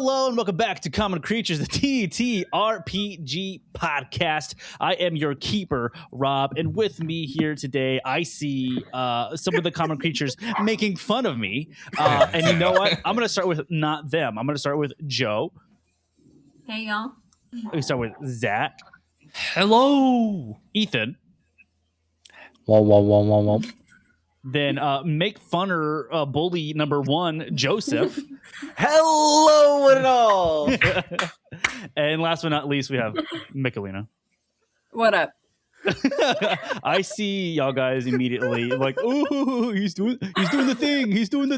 Hello and welcome back to Common Creatures, the TTRPG podcast. I am your keeper, Rob, and with me here today, I see some of the common creatures making fun of me. And you know what? I'm going to start with not them. I'm going to start with Joe. Hey, y'all. We start with Zach. Hello. Ethan. Whoa. Then make funner bully number one, Joseph. Hello at all. And last but not least, we have Michelina. What up? I see y'all guys immediately like, oh, he's doing the thing. He did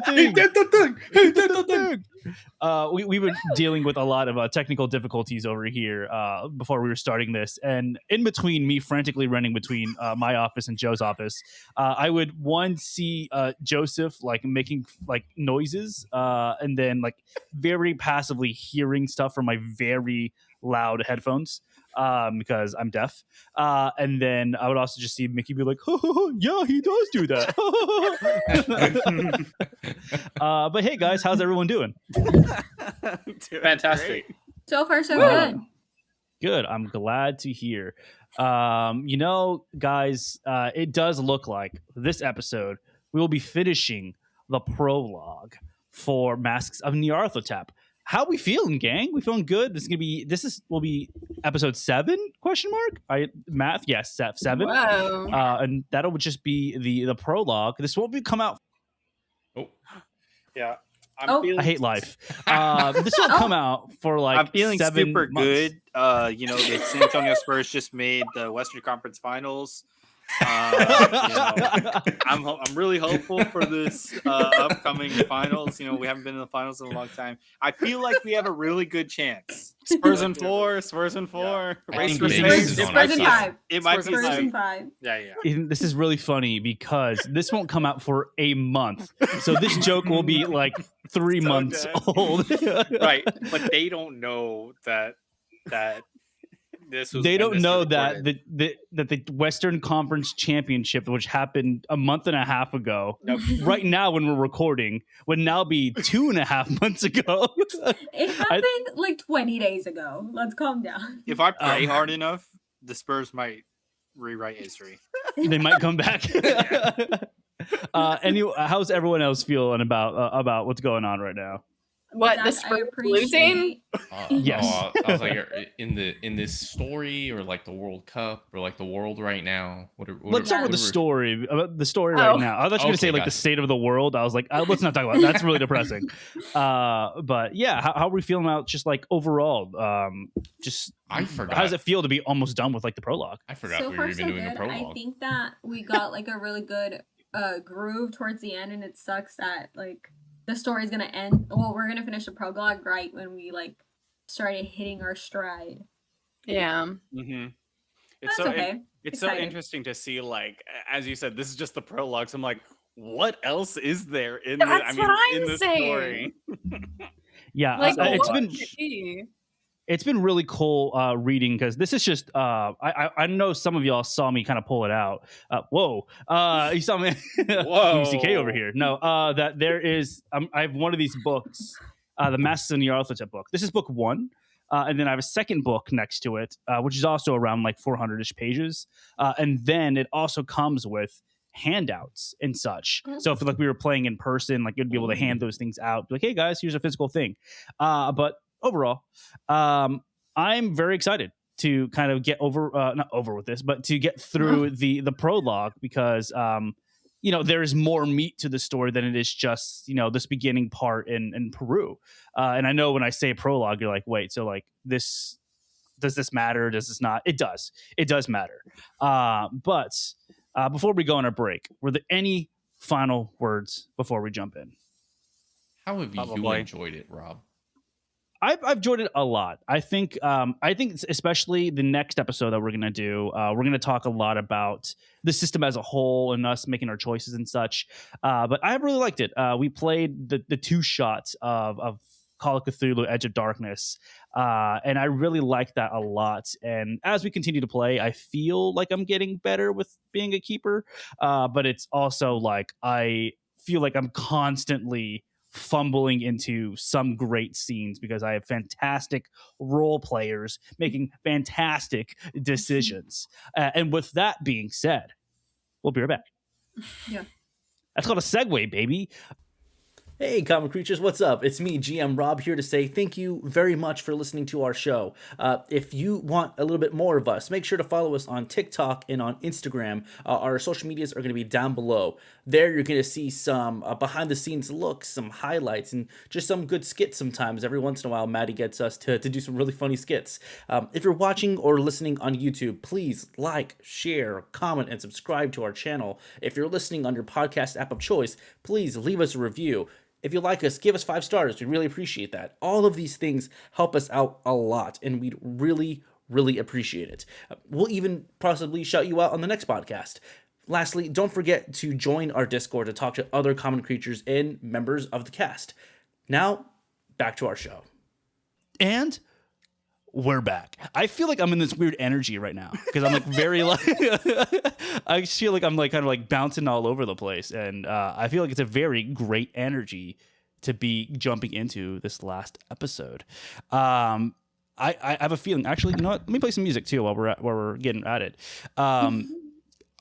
the thing. We've been dealing with a lot of technical difficulties over here before we were starting this, and in between me frantically running between my office and Joe's office, I would see Joseph like making like noises, and then like very passively hearing stuff from my very loud headphones. Because I'm deaf. And then I would also just see Mickey be like, oh, yeah, he does do that. But hey, guys, how's everyone doing? Fantastic. Great. So far, so good. Good. I'm glad to hear. Guys, it does look like this episode, we will be finishing the prologue for Masks of Nyarlathotep. How we feeling, gang? We feeling good? This will be episode 7? Question mark? Math? Yes, 7. Wow. And that'll just be the prologue. This won't come out. Oh, yeah. I hate life. This won't come out for like. I'm feeling 7 super months. good. The San Antonio Spurs just made the Western Conference Finals. I'm really hopeful for this upcoming finals. We haven't been in the finals in a long time. I feel like we have a really good chance. Spurs and 4. Race for Spurs and 5. It might be Spurs and 5. Yeah. This is really funny because this won't come out for a month. So this joke will be like 3 months old. Right, but they don't know that they don't know that the Western Conference Championship, which happened a month and a half ago, right now when we're recording, would now be 2.5 months ago. It happened like 20 days ago. Let's calm down. If I pray hard enough, the Spurs might rewrite history. They might come back. Anyway, how's everyone else feeling about what's going on right now? What, the Spurs losing? Yes. I was like, in this story, or like the World Cup, or like the world right now. Let's start with the story. The story right now. I thought you were going to say like the state of the world. I was like, let's not talk about that. That's really depressing. But yeah, how are we feeling about just like overall? I forgot. How does it feel to be almost done with like the prologue? I forgot So we far, were even so doing good. the prologue. I think that we got like a really good groove towards the end, and it sucks that like the story's gonna end. Well, we're gonna finish the prologue right when we like started hitting our stride. Yeah. Mm-hmm. That's okay. It's so interesting to see, like, as you said, this is just the prologue. So I'm like, what else is there in the story? Yeah, Like, it's been really cool reading, because this is just I know some of y'all saw me kind of pull it out. You saw me. Whoa. UCK over here. No, that there is. I have one of these books, the Masks of Nyarlathotep book. This is book 1. And then I have a second book next to it, which is also around like 400-ish pages. And then it also comes with handouts and such. So if like we were playing in person, like you'd be able to hand those things out. Like, hey guys, here's a physical thing. But overall, I'm very excited to kind of get not over with this, but to get through the prologue, because there is more meat to the story than it is just this beginning part in Peru. And I know when I say prologue, you're like, wait, so like this, does this matter? Does this not? It does matter. But before we go on our break, were there any final words before we jump in? How have you enjoyed it, Rob? I've enjoyed it a lot. I think especially the next episode that we're going to do, we're going to talk a lot about the system as a whole and us making our choices and such. But I really liked it. We played the 2 shots of Call of Cthulhu, Edge of Darkness, and I really liked that a lot. And as we continue to play, I feel like I'm getting better with being a keeper. But it's also like I feel like I'm constantly fumbling into some great scenes because I have fantastic role players making fantastic decisions. And with that being said, we'll be right back. Yeah. That's called a segue, baby. Hey, common creatures, what's up? It's me, GM Rob, here to say thank you very much for listening to our show. If you want a little bit more of us, make sure to follow us on TikTok and on Instagram. Our social medias are going to be down below. There, you're going to see some behind-the-scenes looks, some highlights, and just some good skits sometimes. Every once in a while, Maddie gets us to do some really funny skits. If you're watching or listening on YouTube, please like, share, comment, and subscribe to our channel. If you're listening on your podcast app of choice, please leave us a review. If you like us, give us 5 stars. We really appreciate that. All of these things help us out a lot, and we'd really, really appreciate it. We'll even possibly shout you out on the next podcast. Lastly, don't forget to join our Discord to talk to other common creatures and members of the cast. Now, back to our show. And we're back. I feel like I'm in this weird energy right now because I'm like very like I feel like I'm like kind of like bouncing all over the place, and I feel like it's a very great energy to be jumping into this last episode. I have a feeling. Actually, you know what? Let me play some music too while we're getting at it. I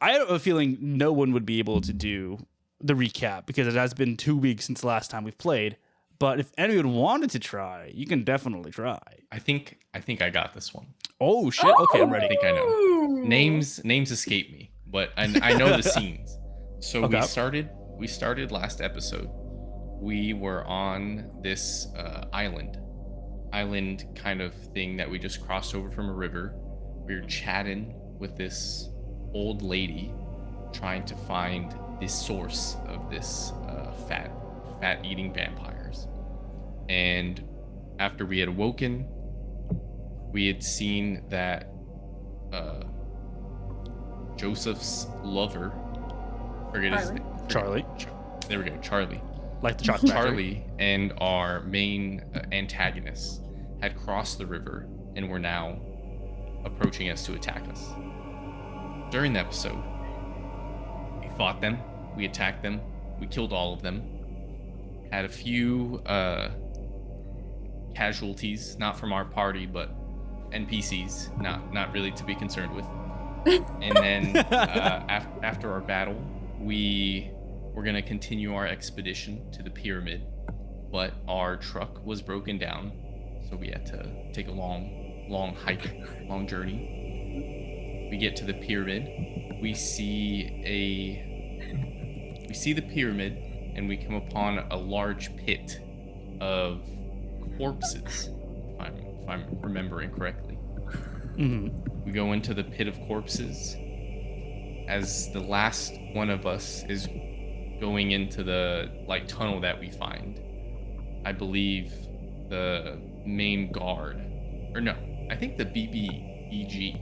have a feeling no one would be able to do the recap because it has been 2 weeks since the last time we've played. But if anyone wanted to try, you can definitely try. I think I got this one. Oh shit! Okay, I'm ready. I think I know. Names escape me, but I know the scenes. So Okay. we started last episode. We were on this island kind of thing that we just crossed over from a river. We were chatting with this old lady, trying to find the source of this fat eating vampires. And after we had awoken, we had seen that Joseph's lover, forget his name. Charlie, There we go, Charlie. like the chocolate factory. Charlie and our main antagonists had crossed the river and were now approaching us to attack us. During the episode, we fought them, we attacked them, we killed all of them, had a few casualties, not from our party, but NPCs, not really to be concerned with. And then after our battle, we were gonna continue our expedition to the pyramid, but our truck was broken down, so we had to take a long hike, long journey. We get to the pyramid. We see the pyramid, and we come upon a large pit of corpses, if I'm remembering correctly. Mm-hmm. We go into the pit of corpses. As the last one of us is going into the tunnel that we find, I believe the main guard, or no, I think the BBEG.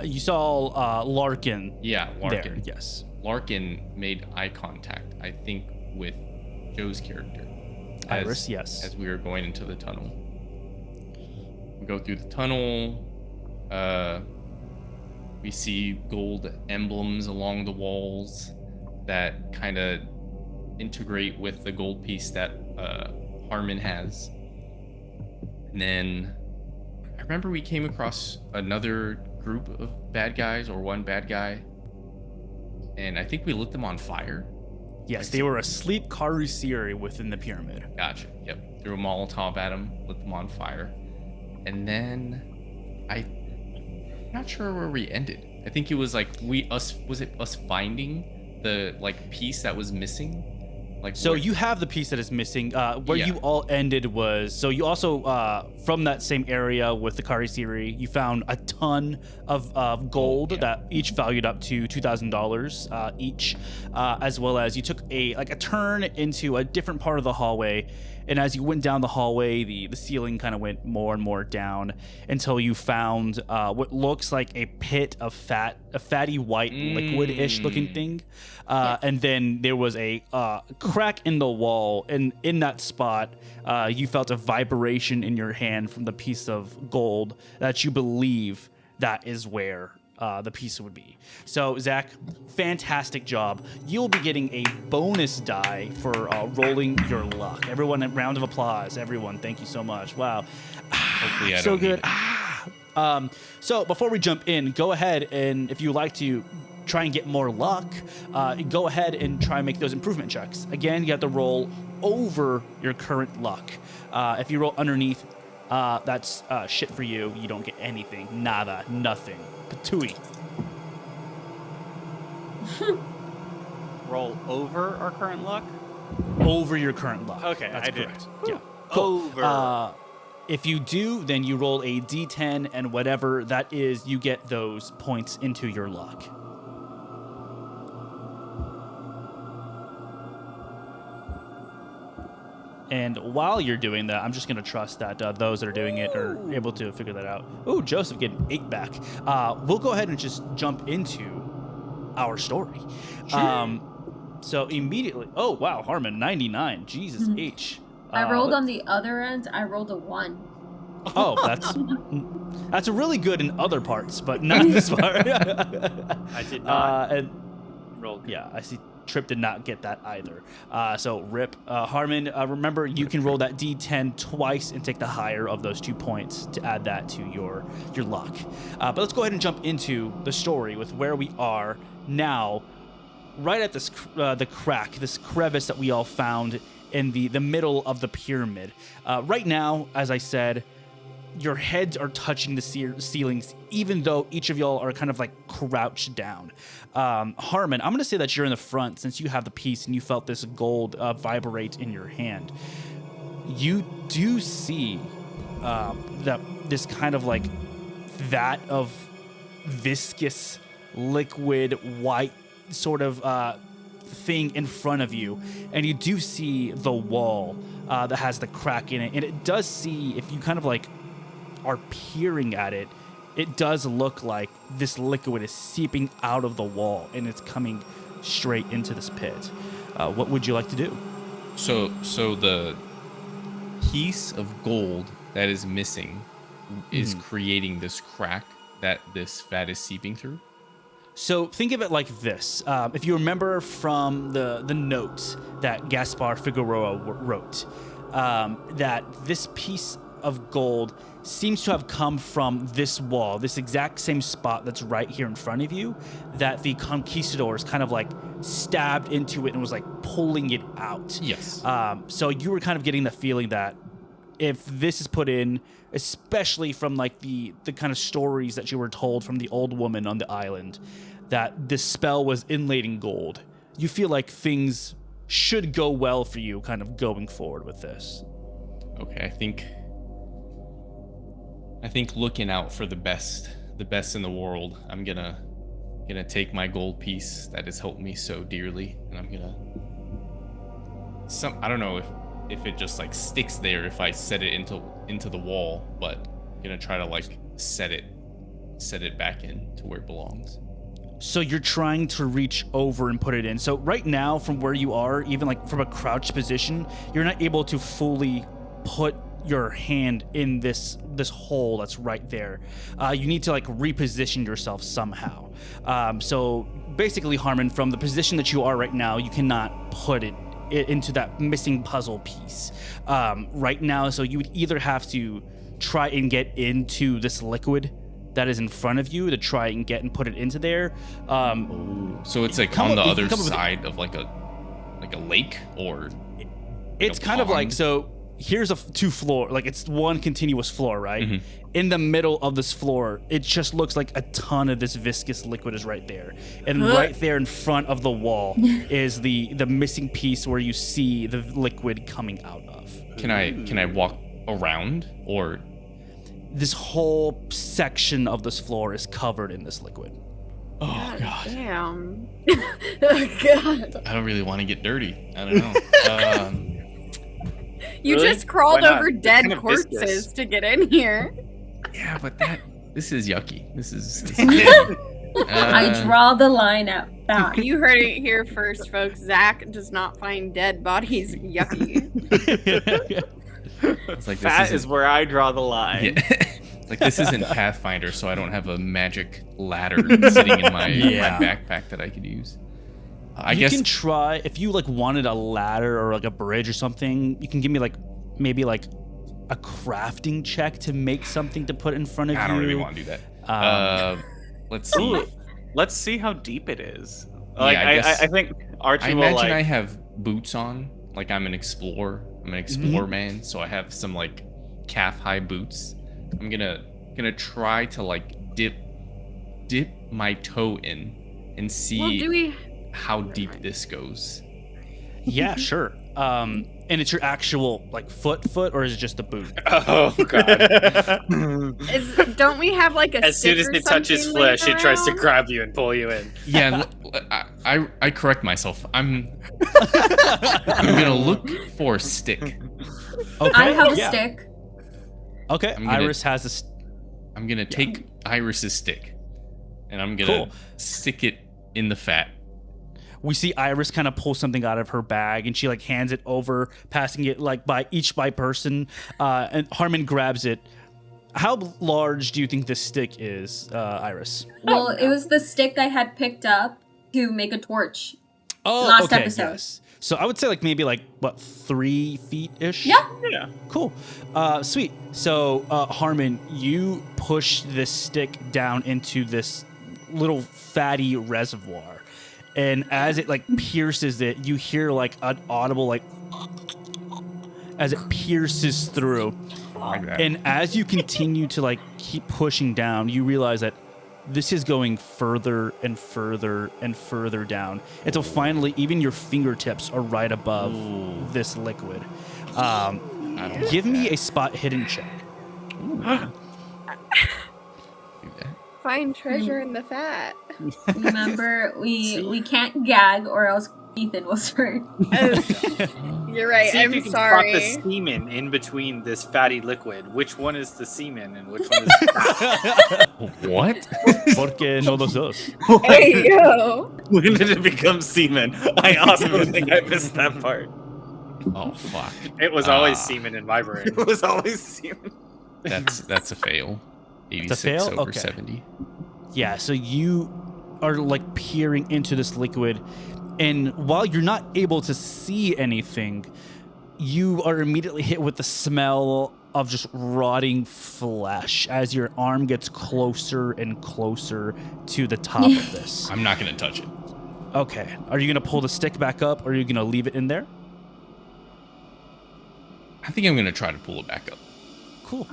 You saw Larkin. Yeah, Larkin. There, yes. Larkin made eye contact, I think, with Joe's character. Iris, yes. As we were going into the tunnel. We go through the tunnel. We see gold emblems along the walls that kind of integrate with the gold piece that Harmon has. And then I remember we came across another group of bad guys, or one bad guy, and I think we lit them on fire. Yes, they were asleep Karusiri within the pyramid. Gotcha. Yep. Threw a Molotov at them, lit them on fire. And then I'm not sure where we ended. I think it was was it us finding the piece that was missing? So you have the piece that is missing. Where you all ended was, so you also, from that same area with the Karusiri, you found a ton of gold that each valued up to $2,000 each, as well as you took a turn into a different part of the hallway. And as you went down the hallway, the ceiling kind of went more and more down until you found what looks like a pit of fatty white liquid-ish looking thing. And then there was a crack in the wall, and in that spot, you felt a vibration in your hand from the piece of gold that you believe that is where the piece would be. So, Zach, fantastic job. You'll be getting a bonus die for rolling your luck. Everyone, a round of applause. Everyone, thank you so much. Wow. Hopefully I so don't good. need it. So before we jump in, go ahead and if you like to try and get more luck, go ahead and try and make those improvement checks. Again, you have to roll over your current luck. If you roll underneath, that's shit for you. You don't get anything. Nada. Nothing. Patooey. Roll over our current luck. Over your current luck. Okay, that's I did. correct. Yeah. Cool. Over. If you do, then you roll a d10, and whatever that is, you get those points into your luck. And while you're doing that, I'm just going to trust that those that are doing it are able to figure that out. Ooh, Joseph getting 8 back. We'll go ahead and just jump into our story. Sure. So immediately, oh, wow, Harmon, 99. Jesus H. I rolled on the other end. I rolled a 1. Oh, that's a really good in other parts, but not this part. I did not. And roll. yeah, I see Trip did not get that either. So rip. Harmon, remember you can roll that D10 twice and take the higher of those 2 points to add that to your luck. But let's go ahead and jump into the story with where we are now, right at this the crack, this crevice that we all found in the middle of the pyramid. Right now, as I said, your heads are touching the ceilings, even though each of y'all are kind of like crouched down. Harmon, I'm going to say that you're in the front since you have the piece and you felt this gold vibrate in your hand. You do see that this kind of like vat of viscous, liquid, white sort of thing in front of you, and you do see the wall that has the crack in it, and it does see, if you kind of like are peering at it, it does look like this liquid is seeping out of the wall and it's coming straight into this pit. What would you like to do? So the piece of gold that is missing is creating this crack that this vat is seeping through? So think of it like this. If you remember from the note that Gaspar Figueroa wrote, that this piece of gold seems to have come from this wall, this exact same spot that's right here in front of you, that the conquistadors kind of like stabbed into it and was like pulling it out. Yes. So you were kind of getting the feeling that if this is put in, especially from like the kind of stories that you were told from the old woman on the island, that this spell was inlaid in gold, you feel like things should go well for you kind of going forward with this. Okay, I think looking out for the best in the world, I'm gonna take my gold piece that has helped me so dearly, and I'm gonna I don't know if it just like sticks there if I set it into the wall, but I'm gonna try to like set it back in to where it belongs. So you're trying to reach over and put it in. So right now, from where you are, even like from a crouched position, you're not able to fully put your hand in this hole that's right there. You need to like reposition yourself somehow. So basically, Harmon, from the position that you are right now, you cannot put it into that missing puzzle piece right now. So you would either have to try and get into this liquid that is in front of you to try and get and put it into there. So it's like on the other side of like a lake, or it's kind of like, so here's two floor, like it's one continuous floor, right? Mm-hmm. In the middle of this floor, it just looks like a ton of this viscous liquid is right there. And right there in front of the wall is the missing piece where you see the liquid coming out of. Can I walk around, or? This whole section of this floor is covered in this liquid. Oh, God. Damn. Oh, God. I don't really want to get dirty. I don't know. You really? just crawled over It's dead kind of corpses viscous. to get in here. Yeah, but this is yucky. This is I draw the line at that. You heard it here first, folks. Zach does not find dead bodies yucky. It's like, Fat is where I draw the line. Yeah. Like this isn't Pathfinder, so I don't have a magic ladder sitting in my backpack that I could use. I guess you can try if you like wanted a ladder or like a bridge or something. You can give me like maybe like a crafting check to make something to put in front of you. I don't really want to do that. Let's see. Ooh, let's see how deep it is. Yeah, Like I I think Archie I will imagine like. I have boots on. Like I'm an explorer. I'm an explorer man, so I have some like calf-high boots. I'm gonna try to like dip my toe in and see Well, do we? how deep this goes. Yeah, sure. And it's your actual like foot, or is it just the boot? Oh god. Don't we have like a? As soon as stick or it touches something flesh, laying it tries to around? grab you and pull you in. Yeah, I correct myself. I'm gonna look for a stick. Okay. I have a yeah. stick. Okay. I'm gonna- Iris has a. I'm gonna take Iris's stick, and I'm gonna stick it in the fat. We see Iris kind of pull something out of her bag, and she like hands it over, passing it like by person. And Harmon grabs it. How large do you think this stick is, Iris? Well, it was the stick I had picked up to make a torch. Oh, Last okay, episode. yes. So I would say like maybe like what 3 feet ish. Yeah. Yeah. Cool. Sweet. So Harmon, you push this stick down into this little fatty reservoir. And as it like pierces it, you hear like an audible like as it pierces through. Like that. And as you continue to like keep pushing down, you realize that this is going further and further and further down until finally even your fingertips are right above this liquid. I don't Give like me that. a spot hidden check. Do that. Find treasure in the fat. Remember, we can't gag or else Ethan will start. You're right. See if I'm you can sorry. spot the semen in between this fatty liquid. Which one is the semen and which one is fat? What? Porque no los dos. Hey yo. When did it become semen? I also think I missed that part. Oh fuck. It was always semen in my brain. It was always semen. That's a fail. 86 fail? over Okay. 70. Yeah, so you are like peering into this liquid, and while you're not able to see anything, you are immediately hit with the smell of just rotting flesh as your arm gets closer and closer to the top of this. I'm not gonna touch it. Okay, are you gonna pull the stick back up, or are you gonna leave it in there? I think I'm gonna try to pull it back up. Cool.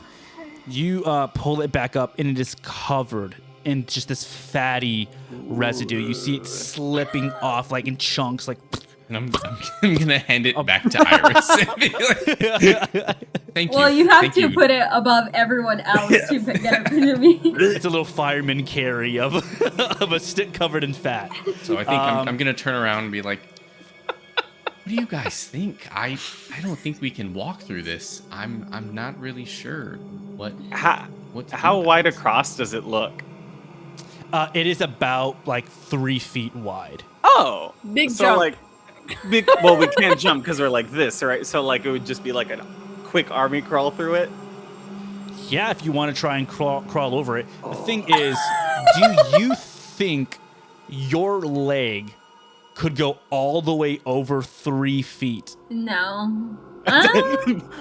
You pull it back up, and it is covered in just this fatty residue. You see it slipping off like in chunks, like. And I'm gonna hand it back to Iris. And be like, thank you. Well, you have Thank to you. put it above everyone else to get it to me. It's a little fireman carry of of a stick covered in fat. So I think I'm gonna turn around and be like, "What do you guys think? I don't think we can walk through this. I'm not really sure what to How do. wide across does it look? It is about like 3 feet wide. Oh, Big so jump. like, big. Well, we can't jump because we're like this, right? So like, it would just be like a quick army crawl through it. Yeah, if you want to try and crawl over it. The thing is, do you think your leg could go all the way over 3 feet? No.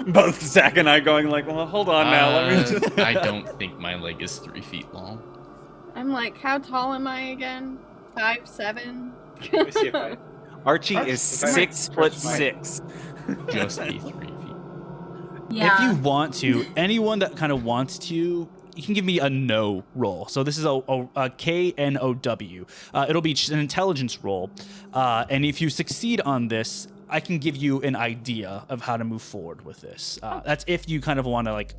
Both Zach and I going like, well, hold on now. Let me just... I don't think my leg is 3 feet long. I'm like, how tall am I again? 5'7"? Let me see if I- Archie is If I- 6'6". Just be 3 feet. Yeah. If you want to, anyone that kind of wants to, you can give me a no roll. So this is a K-N-O-W. It'll be just an intelligence roll. And if you succeed on this, I can give you an idea of how to move forward with this. That's if you kind of want to like,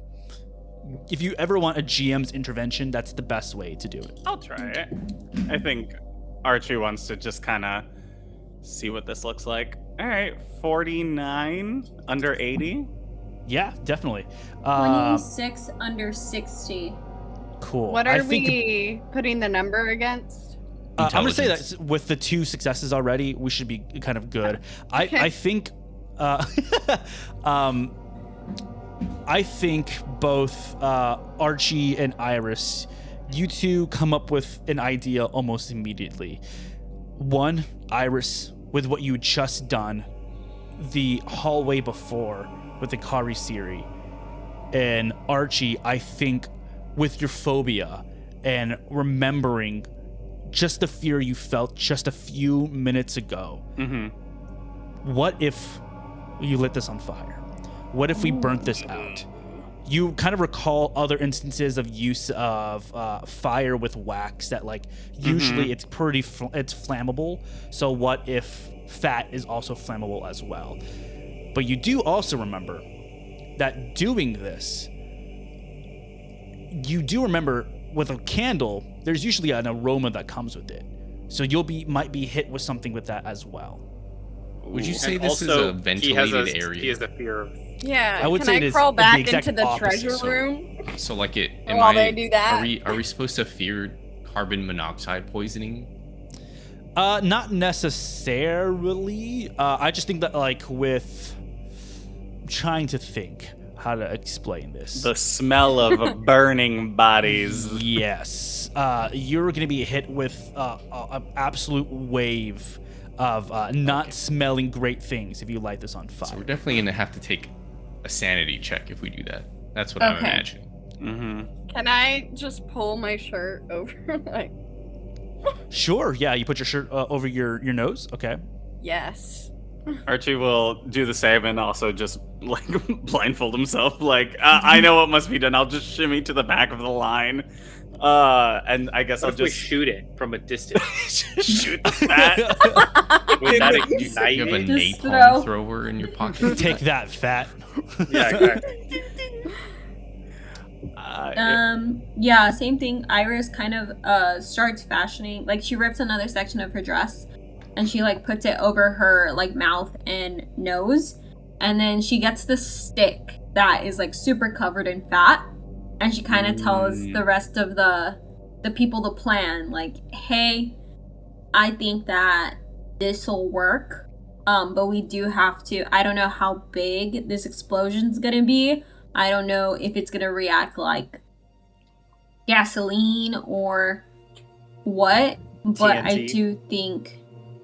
if you ever want a GM's intervention, that's the best way to do it. I'll try it. I think Archie wants to just kind of see what this looks like. All right, 49 under 80. Yeah, definitely. 26 under 60. Cool. What I are think we putting the number against? I'm going to say Intelligence. that with the 2 successes already, we should be kind of good. Okay. I think I think both Archie and Iris, you two come up with an idea almost immediately. One, Iris, with what you had just done, the hallway before with the Karisiri. And Archie, I think with your phobia and remembering just the fear you felt just a few minutes ago. Mm-hmm. What if you lit this on fire? What if we burnt this out? You kind of recall other instances of use of fire with wax that, like, usually it's pretty, it's flammable. So what if fat is also flammable as well? But you do also remember that doing this, you do remember with a candle, there's usually an aroma that comes with it. So might be hit with something with that as well. Would you say And this is also, a ventilated area? He has a fear of. Yeah. I would can say I it is crawl the back exact into the opposite, treasure so- room? So like it. While they do that? Are we supposed to fear carbon monoxide poisoning? Not necessarily. I just think that, like, with trying to think how to explain this. The smell of burning bodies. Yes. You're going to be hit with an absolute wave of not smelling great things if you light this on fire. So we're definitely gonna have to take a sanity check if we do that. That's what I'm Okay. imagining. Mm-hmm. Can I just pull my shirt over? Like, Sure. Yeah, you put your shirt over your nose. Okay. yes. Archie will do the same and also just like blindfold himself. Like, I know what must be done. I'll just shimmy to the back of the line. And I guess What I'll if we just shoot it from a distance? shoot the fat. Would that You have a ignite? Just napalm throw. thrower in your pocket. Take that, fat. Yeah, exactly. Yeah, same thing. Iris kind of starts fashioning, like, she rips another section of her dress and she, like, puts it over her, like, mouth and nose, and then she gets the stick that is, like, super covered in fat, and she kind of tells the rest of the people the plan, like, hey, I think that this'll work, but we do have to, I don't know how big this explosion's gonna be. I don't know if it's gonna react like gasoline or what, but I TNT. do think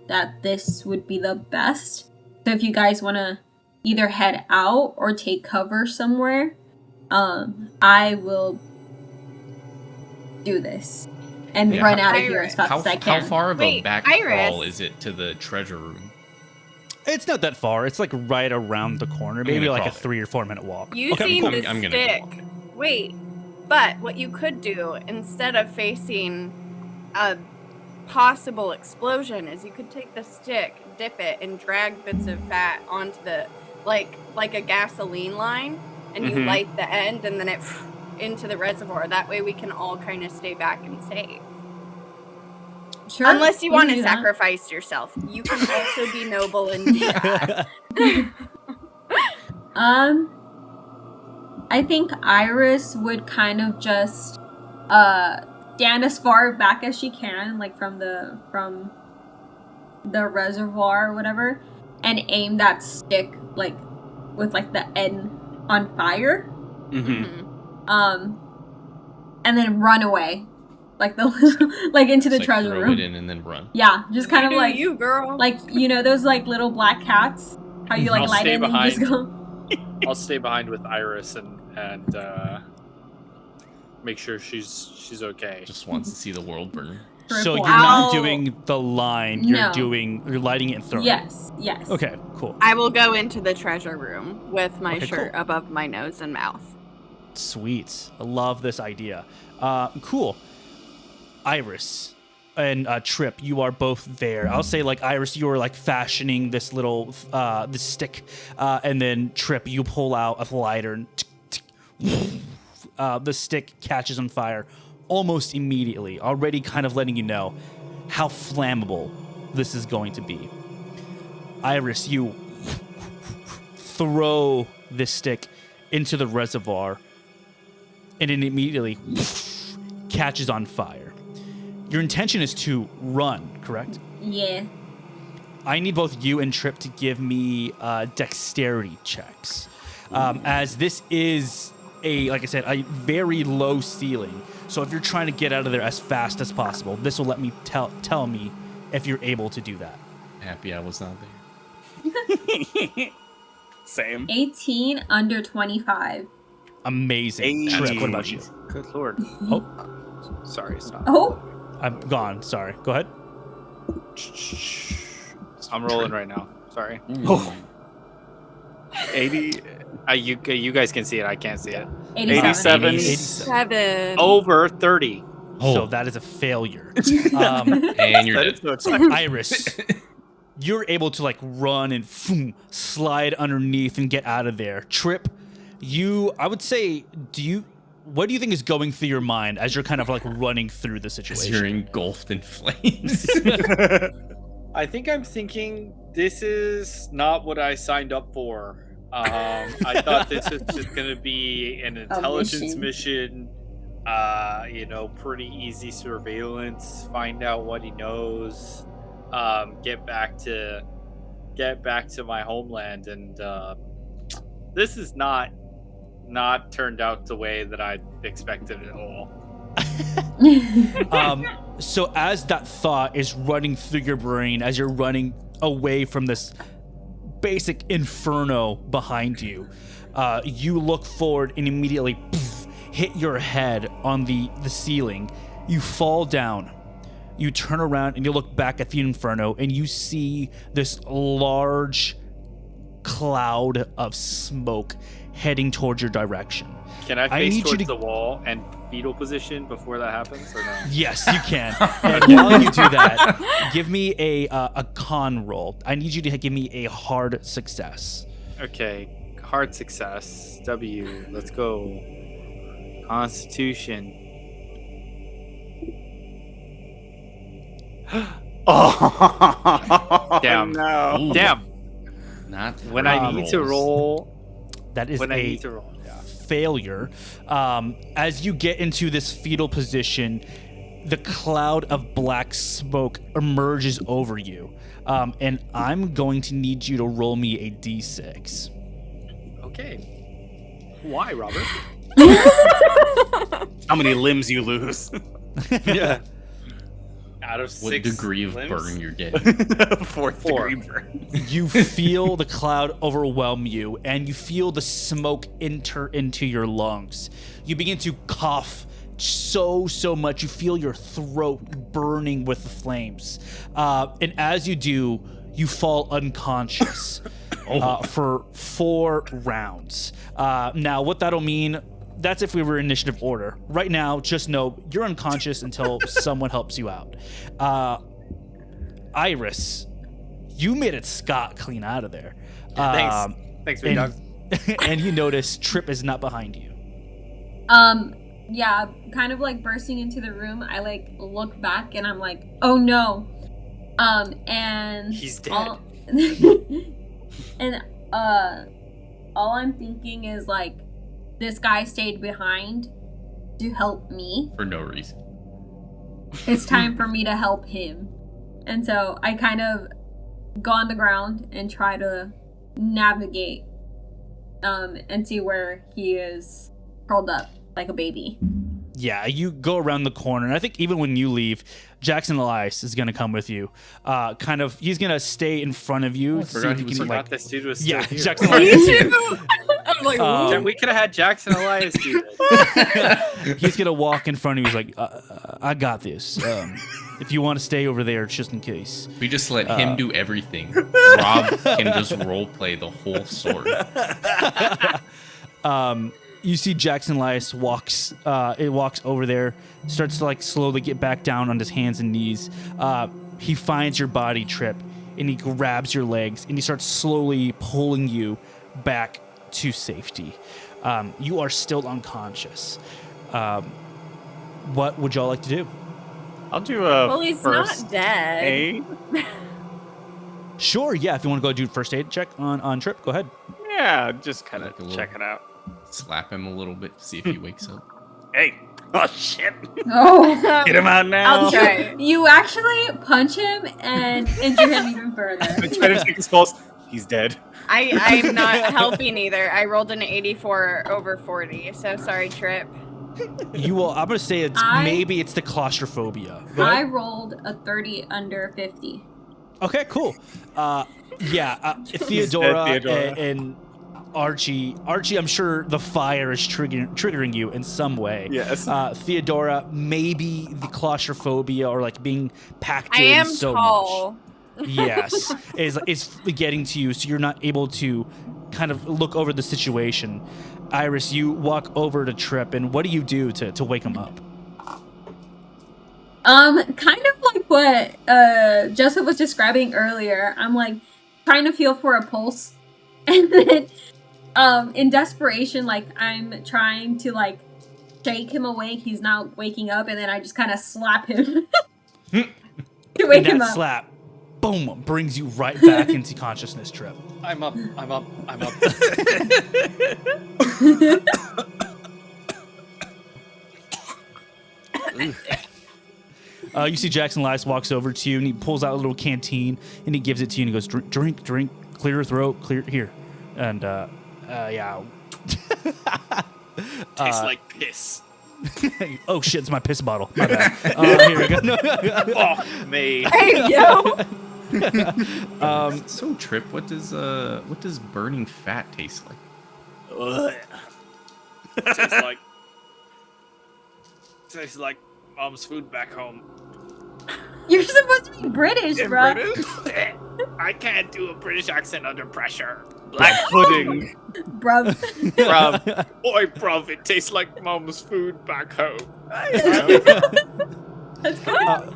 that this would be the best. So if you guys want to either head out or take cover somewhere, I will do this and Yeah, run how- out of here as fast as I can. How far of a Wait, back Iris. crawl is it to the treasure room? It's not that far. It's like right around the corner. Maybe gonna like a crawl it. 3 or 4 minute walk. Using cool. the I'm gonna stick. walk it. Wait, but what you could do instead of facing a possible explosion is you could take the stick, dip it, and drag bits of fat onto the like a gasoline line, and you Mhm. light the end, and then it into the reservoir. That way, we can all kind of stay back and safe. Sure. Unless you we want can to do that. sacrifice yourself, you can also be noble and do that. I think Iris would kind of just stand as far back as she can, like from the reservoir or whatever, and aim that stick like with like the end on fire. Mm-hmm. And then run away, like the like into the Just, like, treasure throw room. it in and then run. Yeah, just kind of You do like you, girl. those like little black cats. How you like I'll light stay it and you just behind. go. I'll stay behind with Iris and make sure she's okay. Just wants to see the world burn. So you're Wow. not doing the line. No. You're lighting it and throwing. Yes. Okay. Cool. I will go into the treasure room with my Okay, shirt cool. above my nose and mouth. Sweet. I love this idea. Cool. Iris and Trip, you are both there. I'll say, like, Iris, you are like fashioning this little this stick, and then Trip, you pull out a lighter and the stick catches on fire almost immediately, already kind of letting you know how flammable this is going to be. Iris, you throw this stick into the reservoir, and it immediately catches on fire. Your intention is to run, correct? Yeah. I need both you and Trip to give me dexterity checks. as this is like I said, a very low ceiling. So if you're trying to get out of there as fast as possible, this will let me tell me if you're able to do that. Happy I was not there. Same. 18 under 25. Amazing. Hey. Trip, what about you? Good lord. Oh, Sorry, stop. Oh, I'm gone. Sorry. Go ahead. I'm rolling right now. Sorry. Oh. 80. You guys can see it. I can't see it. 87. 7. Over 30. So that is a failure. And you're dead. Iris, you're able to like run and slide underneath and get out of there. Trip, I would say, what do you think is going through your mind as you're kind of like running through the As situation? you're engulfed in flames. I think I'm thinking this is not what I signed up for. I thought this was just going to be an intelligence mission. Pretty easy surveillance. Find out what he knows. Get back to my homeland, and this is not turned out the way that I expected at all. So as that thought is running through your brain, as you're running away from this basic inferno behind you, you look forward and immediately hit your head on the ceiling. You fall down. You turn around and you look back at the inferno and you see this large cloud of smoke heading towards your direction. Can I I face need you towards to- the wall and fetal position before that happens, or no? Yes, you can. And while you do that, give me a con roll. I need you to give me a hard success. Okay, hard success. W. Let's go. Constitution. Oh, Damn. no. Ooh. Damn. Not When I need to rolls. roll. That is When I a need to roll. Yeah. failure. As you get into this fetal position, the cloud of black smoke emerges over you. And I'm going to need you to roll me a d6. Okay. Why, Robert? How many limbs you lose? Yeah. Out of What 6 degree of limbs? burn you're getting? Fourth Four. degree burn. You feel the cloud overwhelm you, and you feel the smoke enter into your lungs. You begin to cough so much. You feel your throat burning with the flames. And as you do, you fall unconscious for 4 rounds. Now, what that'll mean, that's if we were in initiative order. Right now, just know you're unconscious until someone helps you out. Iris, you made it scot clean out of there. Thanks. Thanks, big dog. And you notice Trip is not behind you. Yeah, kind of like bursting into the room, I like look back and I'm like, oh no. And He's dead. All I'm thinking is like, this guy stayed behind to help me. For no reason. It's time for me to help him. And so I kind of go on the ground and try to navigate and see where he is curled up like a baby. Yeah, you go around the corner, and I think even when you leave, Jackson Elias is going to come with you. He's going to stay in front of you. See forgot if he he was can, Forgot like, this dude was still yeah, here. Jackson Elias. I'm like, Um, We could have had Jackson Elias do this. He's going to walk in front of you. He's like, I got this. If you want to stay over there, just in case. We just let him do everything. Rob can just role play the whole story. You see Jackson Elias walks over there, starts to like slowly get back down on his hands and knees. He finds your body, Trip, and he grabs your legs and he starts slowly pulling you back to safety. You are still unconscious. What would y'all like to do? I'll do a well, he's first not dead. aid. Sure, yeah. If you want to go do a first aid check on Trip, go ahead. Yeah, just kind Like a of little- check it out. Slap him a little bit, see if he wakes up. Hey! Oh shit! Oh. Get him out now! I'll try. You actually punch him and injure him even further. I try to take his pulse. He's dead. I'm not helping either. I rolled an 84 over 40, so sorry, Trip. I'm gonna say maybe it's the claustrophobia. Go I ahead. rolled a 30 under 50. Okay, cool. Theodora and Archie, I'm sure the fire is triggering you in some way. Yes. Theodora, maybe the claustrophobia or like being packed I in am so tall. much. Yes, is getting to you, so you're not able to kind of look over the situation. Iris, you walk over to Trip, and what do you do to wake him up? Kind of like what Joseph was describing earlier. I'm like trying to feel for a pulse, and then in desperation, like I'm trying to like shake him awake. He's not waking up, and then I just kind of slap him to wake him That up. slap, boom, brings you right back into consciousness, Trip. I'm up. You see Jackson Elias walks over to you, and he pulls out a little canteen, and he gives it to you, and he goes, drink, clear your throat, clear here. And, yeah. Tastes like piss. Oh, shit, it's my piss bottle. My bad. Here we go. Oh, me. Hey, yo! So Trip, what does burning fat taste like? Tastes like mom's food back home. You're supposed to be British, bro. I can't do a British accent under pressure. Black pudding. Bro. Bruv, it tastes like mom's food back home. That's good.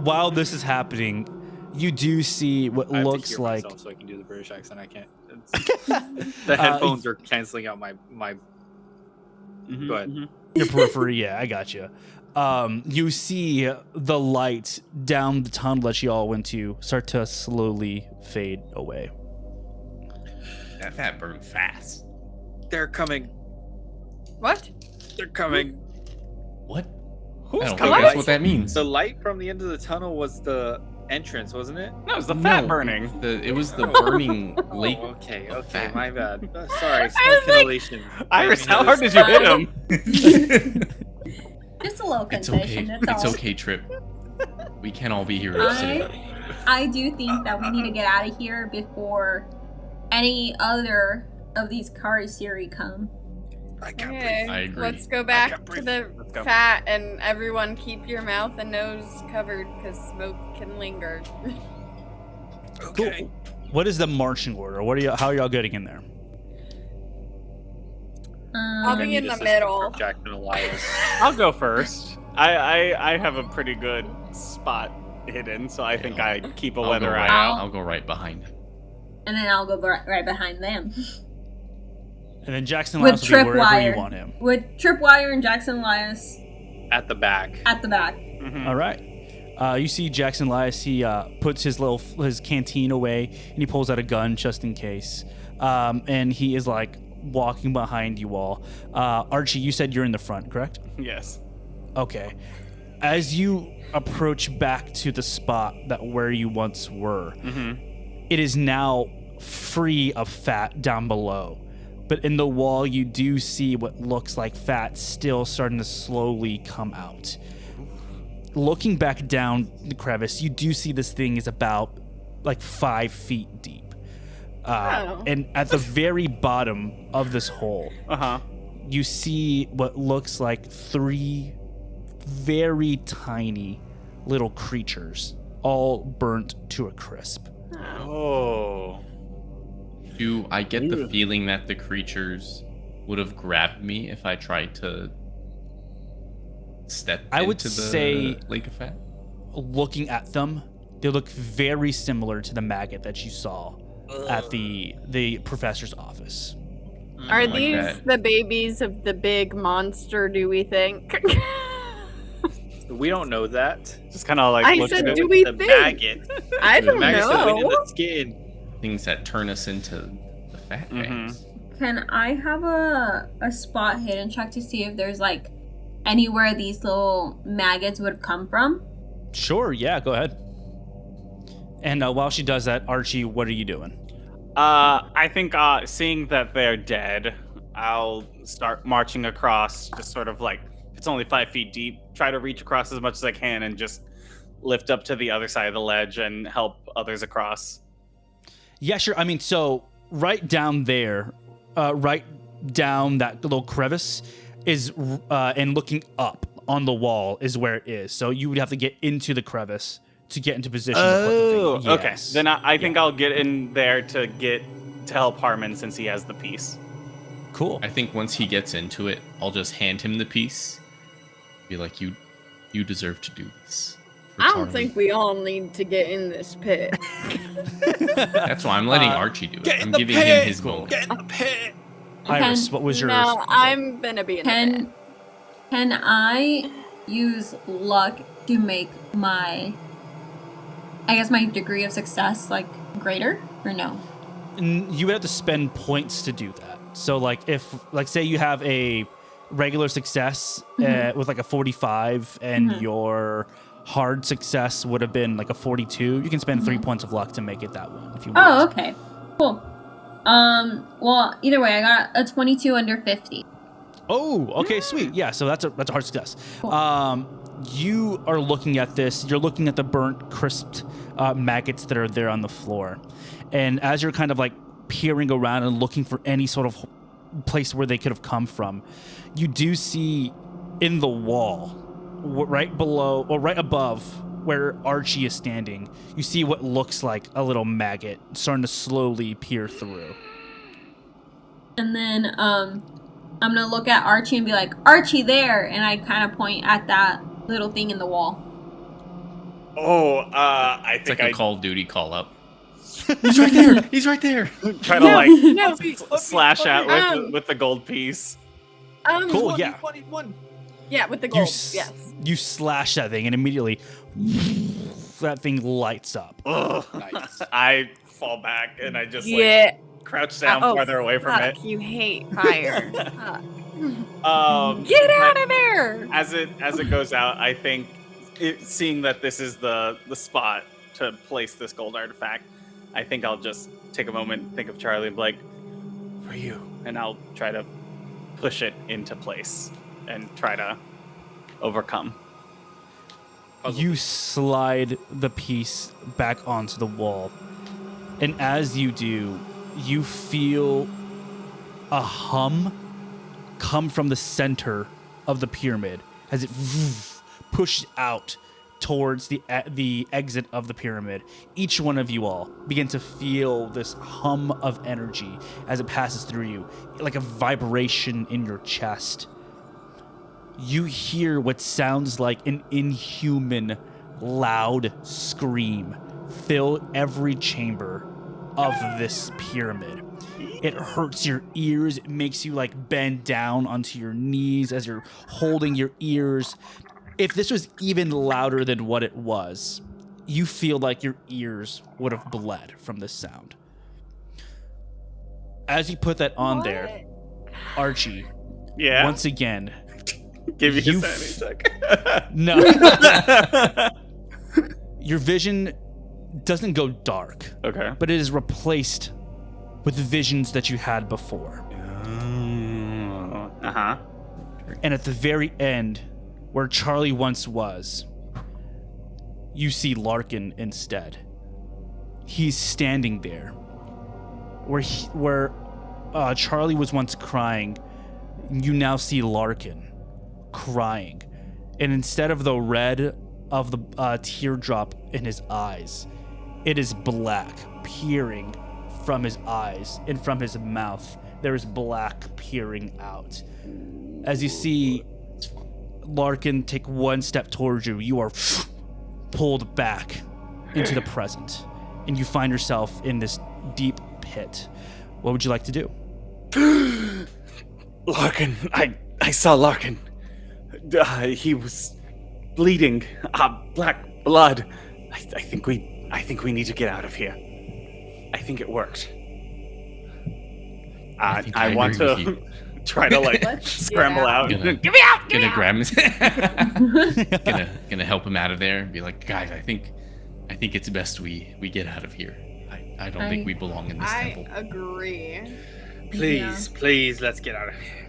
While this is happening, you do see what looks like. So I can do the British accent. I can't. The headphones are canceling out my. Go ahead. Your periphery, yeah, I got you. You see the light down the tunnel that you all went to start to slowly fade away. That fat burned fast. They're coming. What? They're coming. What? Who's I don't coming? think that's what that means. The light from the end of the tunnel was the entrance, wasn't it? No, it was the fat burning. It was the burning lake. Oh, okay, of okay, fat. my bad. Sorry, smoke inhalation. Iris, how hard did you hit him? Just a little It's confession, okay. that's It's all. okay, Trip. We can all be heroes today. I do think that we need to get out of here before any other of these Karisiri come. I can't Okay, I agree. let's go back can't to breathe. the Let's go. fat, and everyone keep your mouth and nose covered because smoke can linger. Okay. What is the marching order? How are y'all getting in there? I'll be in the assistance middle. from Jack and Elias. I'll go first. I have a pretty good spot hidden, so I think I keep a I'll weather go eye right, out. I'll go right behind him. and then I'll go right behind them. And then Jackson With Elias will be wherever Tripwire. you want him. With Tripwire and Jackson Elias At the back. at the back. Mhm. All right. You see Jackson Elias. He puts his canteen away, and he pulls out a gun just in case. And he is like walking behind you all. Archie, you said you're in the front, correct? Yes. Okay. As you approach back to the spot where you once were, it is now free of fat down below. But in the wall, you do see what looks like fat still starting to slowly come out. Looking back down the crevice, you do see this thing is about like 5 feet deep. Oh. And at the very bottom of this hole, Uh-huh. you see what looks like 3 very tiny little creatures, all burnt to a crisp. Oh. Do I get the feeling that the creatures would have grabbed me if I tried to step I would into the say- lake of fat? Looking at them, they look very similar to the maggot that you saw at the professor's office. Are like these that. the babies of the big monster, do we think? We don't know that. Just kind of like I looks said, at do it. we the think? maggot. I The don't Maggot's going into know. the skin. Things that turn us into the fat bags. Can I have a spot hidden check to see if there's like anywhere these little maggots would have come from? Sure, yeah, go ahead. And while she does that, Archie, what are you doing? I think seeing that they're dead, I'll start marching across, just sort of like, if it's only 5 feet deep, try to reach across as much as I can and just lift up to the other side of the ledge and help others across. Yeah, sure. I mean, so right down there, right down that little crevice is, and looking up on the wall is where it is. So you would have to get into the crevice to get into position to put the thing. Okay. Yes. Then I think I'll get in there to help Harmon since he has the piece. Cool. I think once he gets into it, I'll just hand him the piece. Be like, you deserve to do this. for I don't Charlie." think we all need to get in this pit. That's why I'm letting Archie do it. I'm giving him his moment. Get in the pit. Iris, what was yours? No, I'm gonna be in the pit. Can I use luck to make my, I guess, my degree of success like greater, or no? You would have to spend points to do that. So like if like say you have a regular success with like a 45 and your hard success would have been like a 42, you can spend 3 points of luck to make it that one if you want. Oh, okay. Cool. Well, either way, I got a 22 under 50. Oh, okay, sweet. Yeah, so that's a hard success. Cool. You are looking at this. You're looking at the burnt, crisped maggots that are there on the floor, and as you're kind of like peering around and looking for any sort of place where they could have come from, you do see in the wall, right below or right above where Archie is standing, you see what looks like a little maggot starting to slowly peer through. And then I'm gonna look at Archie and be like, Archie, there, and I kind of point at that little thing in the wall. Oh, I It's think like a Call of Duty call up. He's right there. He's right there. try to like No, slash out with the gold piece. Cool, yeah. Yeah, with the gold. Yes. You slash that thing, and immediately that thing lights up. Ugh. Nice. I fall back and I just Yeah. like crouch down farther away from fuck, it. You hate fire. Fuck. Get out of there! As it goes out, I think seeing that this is the spot to place this gold artifact, I think I'll just take a moment, think of Charlie, and be like, for you, and I'll try to push it into place and try to overcome. You slide the piece back onto the wall, and as you do, you feel a hum come from the center of the pyramid as it pushes out towards the exit of the pyramid. Each one of you all begin to feel this hum of energy as it passes through you, like a vibration in your chest. You hear what sounds like an inhuman, loud scream fill every chamber of this pyramid. It hurts your ears. It makes you like bend down onto your knees as you're holding your ears. If this was even louder than what it was, you feel like your ears would have bled from this sound. As you put that on there, Archie, Yeah. once again, Give you you a sanity check. no. Your vision doesn't go dark, Okay. but it is replaced with the visions that you had before. Uh-huh. And at the very end, where Charlie once was, you see Larkin instead. He's standing there, where Charlie was once crying. You now see Larkin crying, and instead of the red of the teardrop in his eyes, it is black peering from his eyes, and from his mouth there is black peering out. As you see Larkin take one step towards you, you are pulled back into the present, and you find yourself in this deep pit. What would you like to do? Larkin, I saw Larkin. He was bleeding, black blood. I think we need to get out of here. I think it worked. I want agree with to you. try to like Let's scramble get out. Gonna- Get me out! Get me Gonna out! grab him. gonna help him out of there and be like, guys, I think it's best we get out of here. I don't think we belong in this temple. I agree. Please, let's get out of here.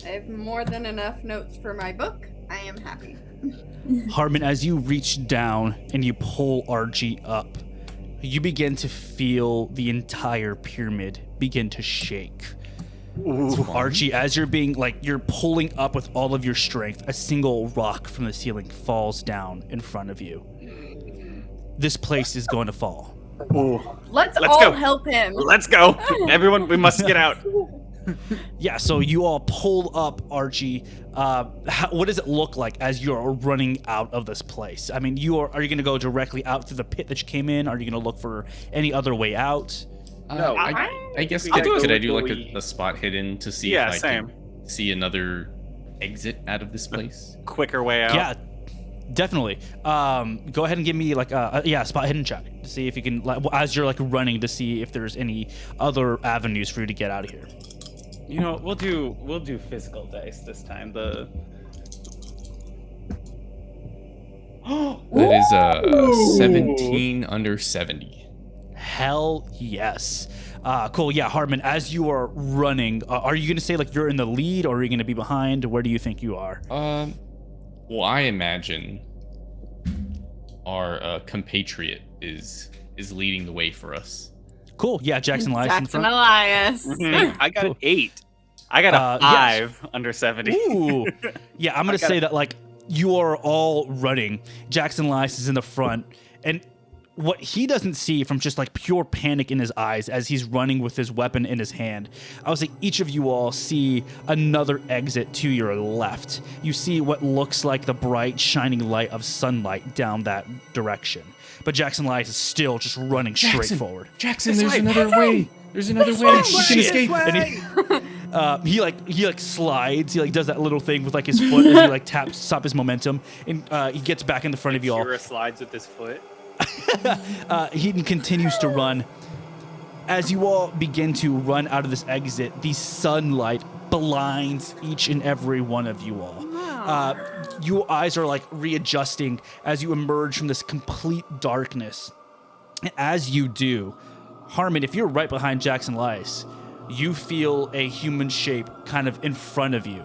I have more than enough notes for my book. I am happy. Harmon, as you reach down and you pull Archie up, you begin to feel the entire pyramid begin to shake. So Archie, as you're pulling up with all of your strength, a single rock from the ceiling falls down in front of you. This place is going to fall. Let's go. all help him. Let's go. Everyone, we must get out. Yeah, so you all pull up Archie. What does it look like as you're running out of this place? I mean, are you going to go directly out through the pit that you came in? Are you going to look for any other way out? No, I guess we gotta could go I do like the a spot hidden to see Yeah, if I same. can see another exit out of this place? Quicker way out. Yeah, definitely. Go ahead and give me like a spot hidden check to see if you can, as you're like running, to see if there's any other avenues for you to get out of here. You know, we'll do physical dice this time. That is a 17 under 70. Hell yes. Cool. Yeah, Hartman, as you are running, are you going to say like you're in the lead, or are you going to be behind? Where do you think you are? Well, I imagine our compatriot is leading the way for us. Cool. Yeah, Jackson Elias in Jackson front. Elias. I got Cool. an 8. I got a 5 under 70. Ooh. Yeah, I'm going to say that like you are all running. Jackson Elias is in the front, and what he doesn't see from just like pure panic in his eyes as he's running with his weapon in his hand, I would say each of you all see another exit to your left. You see what looks like the bright, shining light of sunlight down that direction. But Jackson Elias is still just running straight forward. Jackson, there's another way. There's another way. You can escape. And he slides. He like does that little thing with like his foot, and he like taps to stop his momentum, and he gets back in the front of you all. Kira slides with his foot. He continues to run. As you all begin to run out of this exit, the sunlight blinds each and every one of you all. Your eyes are like readjusting as you emerge from this complete darkness. And as you do, Harmon, if you're right behind Jackson Elias, you feel a human shape kind of in front of you.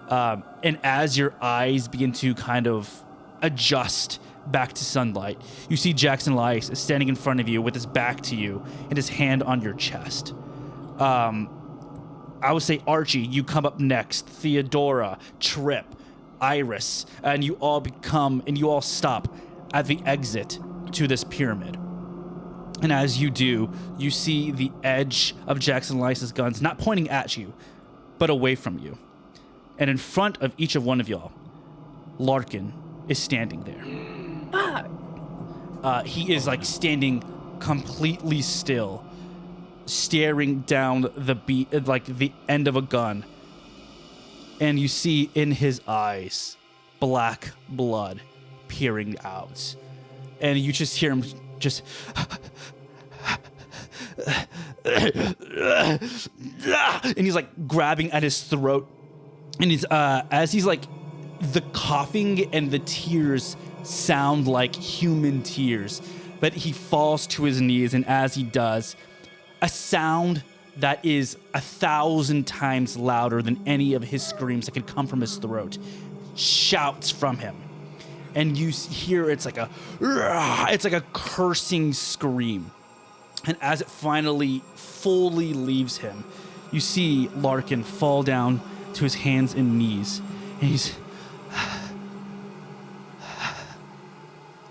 And as your eyes begin to kind of adjust back to sunlight, you see Jackson Elias is standing in front of you with his back to you and his hand on your chest. I would say, Archie, you come up next. Theodora, Trip, Iris, and you all stop at the exit to this pyramid. And as you do, you see the edge of Jackson Elias's guns not pointing at you, but away from you. And in front of each of one of y'all, Larkin is standing there. He is like standing completely still, staring down the end of a gun. And you see in his eyes black blood peering out. And you just hear him just and he's like grabbing at his throat. And he's as he's like, the coughing and the tears sound like human tears, but he falls to his knees, and as he does, a sound that is 1,000 times louder than any of his screams that could come from his throat shouts from him. And you hear it's like a cursing scream. And as it finally fully leaves him, you see Larkin fall down to his hands and knees,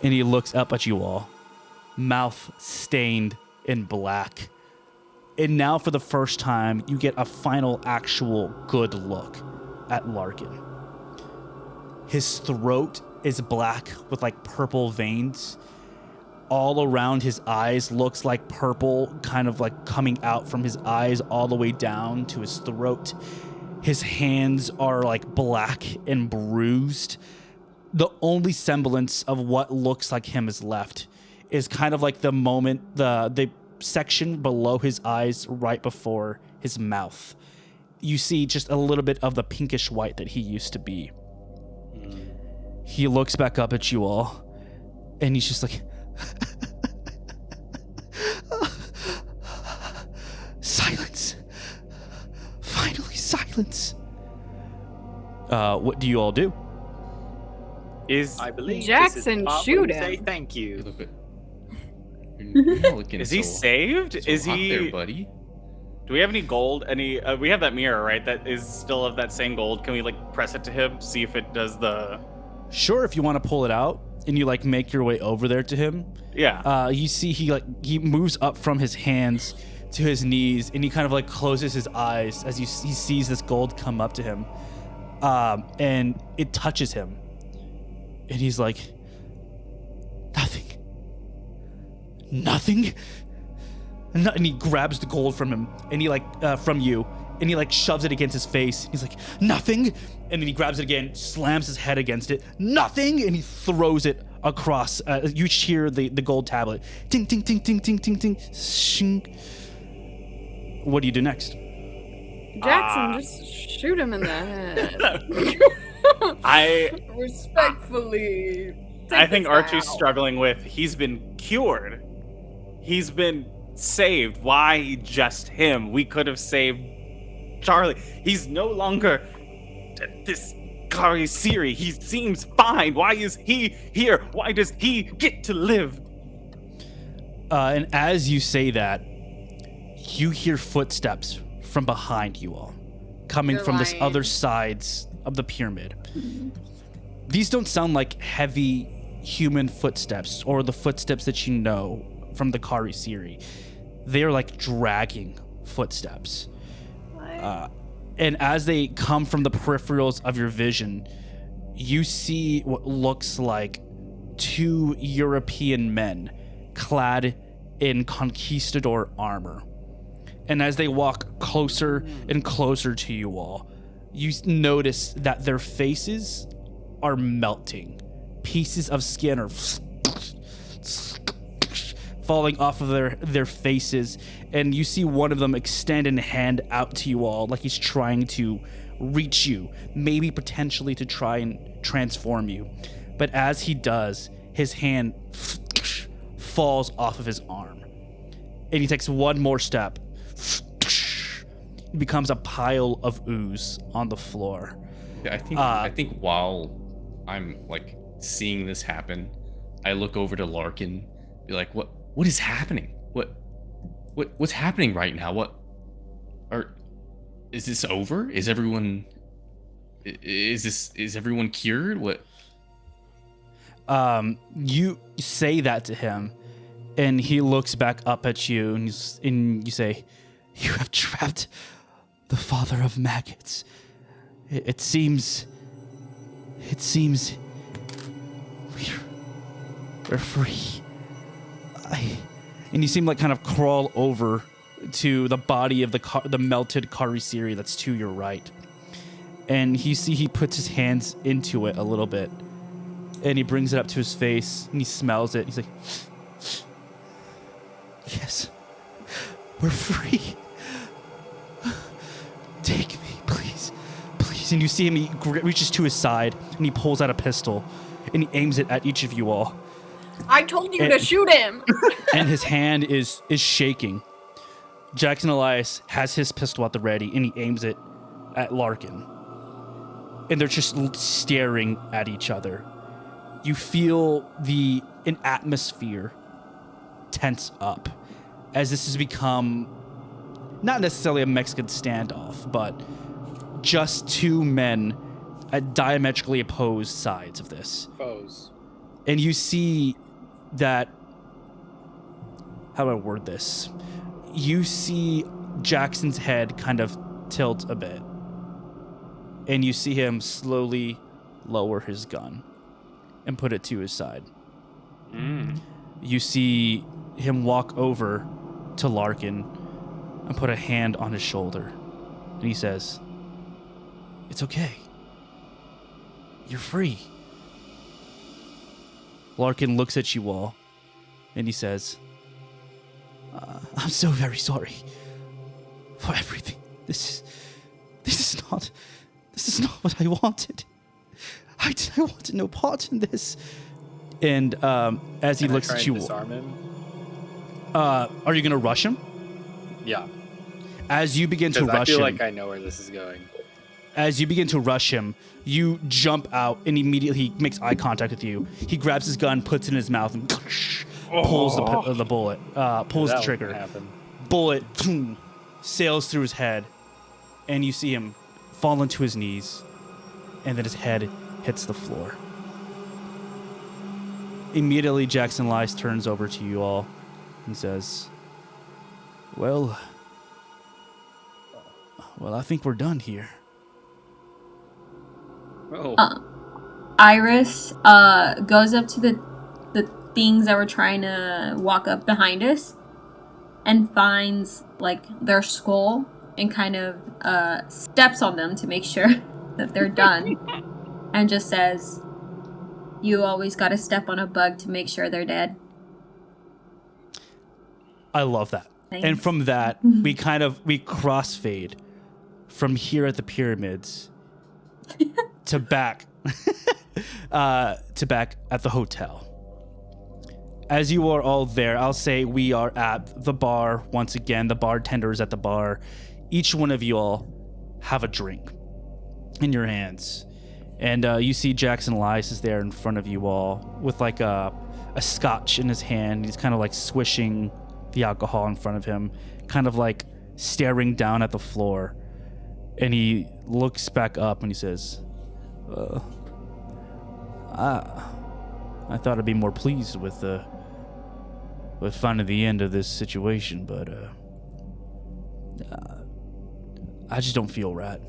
and he looks up at you all, mouth stained in black. And now for the first time, you get a final actual good look at Larkin. His throat is black with like purple veins. All around his eyes looks like purple, kind of like coming out from his eyes all the way down to his throat. His hands are like black and bruised. The only semblance of what looks like him is left is kind of like the moment, the section below his eyes right before his mouth. You see just a little bit of the pinkish white that he used to be. He looks back up at you all, and he's just like, silence. What do you all do? I believe Jackson, this is the part shoot where we him. Say thank You you. look at- You're not looking Is he so- saved? so Is hot he? there, buddy? Do we have any gold? Any? We have that mirror, right? That is still of that same gold. Can we like press it to him, see if it does the? Sure, if you want to pull it out and you like make your way over there to him. Yeah. You see he moves up from his hands to his knees and he kind of like closes his eyes as he sees this gold come up to him. And it touches him. And he's like, nothing. And he grabs the gold from him and he like from you and he like shoves it against his face. He's like, nothing. And then he grabs it again, slams his head against it. Nothing. And he throws it across. You hear the gold tablet. Ting, ting, ting, ting, ting, ting, ting. Shing. What do you do next? Jackson, just shoot him in the head. I Respectfully. I take think this Archie's out. struggling with. He's been cured. He's been saved. Why just him? We could have saved Charlie. He's no longer this Kari Siri. He seems fine. Why is he here? Why does he get to live? And as you say that, you hear footsteps from behind you all, coming You're from this lying. other sides of the pyramid. These don't sound like heavy human footsteps or the footsteps that you know from the Kari Siri. They're like dragging footsteps. And as they come from the peripherals of your vision, you see what looks like two European men clad in conquistador armor. And as they walk closer and closer to you all, you notice that their faces are melting. Pieces of skin are falling off of their faces, and you see one of them extend a hand out to you all like he's trying to reach you, maybe potentially to try and transform you. But as he does, his hand falls off of his arm, and he takes one more step. It becomes a pile of ooze on the floor. Yeah, I think while I'm like seeing this happen, I look over to Larkin, be like, what is happening? What's happening right now? Is this over? Is everyone cured? What? You say that to him, and he looks back up at you, and you say, "You have trapped the father of maggots. It seems we're free." And you seem like kind of crawl over to the body of the melted Kari Siri that's to your right. And you see he puts his hands into it a little bit. And he brings it up to his face and he smells it. He's like, "Yes, we're free. Take me, please. Please." And you see him, he reaches to his side and he pulls out a pistol and he aims it at each of you all. I told you to shoot him. And his hand is shaking. Jackson Elias has his pistol at the ready and he aims it at Larkin. And they're just staring at each other. You feel an atmosphere tense up as this has become not necessarily a Mexican standoff, but just two men at diametrically opposed sides of this. Foes. And you see that, how do I word this? You see Jackson's head kind of tilt a bit. And you see him slowly lower his gun and put it to his side. You see him walk over to Larkin and put a hand on his shoulder. And he says, "It's okay. You're free." Larkin looks at you all, and he says, "I'm so very sorry for everything. This is not what I wanted. I wanted no part in this." And as he looks at you, disarm him? are you gonna rush him? Yeah. As you begin to Because I rush feel him, like I know where this is going. as you begin to rush him, you jump out and immediately he makes eye contact with you. He grabs his gun, puts it in his mouth, and pulls the bullet, pulls the trigger. Bullet sails through his head, and you see him fall into his knees, and then his head hits the floor. Immediately, Jackson Lice turns over to you all and says, Well, I think we're done here. Oh. Iris goes up to the things that were trying to walk up behind us and finds like their skull and kind of steps on them to make sure that they're done and just says, you always gotta step on a bug to make sure they're dead. I love that. Thanks. And from that, we crossfade from here at the pyramids to back at the hotel. As you are all there, I'll say we are at the bar once again. The bartender is at the bar. Each one of you all have a drink in your hands. And you see Jackson Lice is there in front of you all with like a scotch in his hand. He's kind of like swishing the alcohol in front of him, kind of like staring down at the floor. And he looks back up and he says, I thought I'd be more pleased with finding the end of this situation, but I just don't feel right.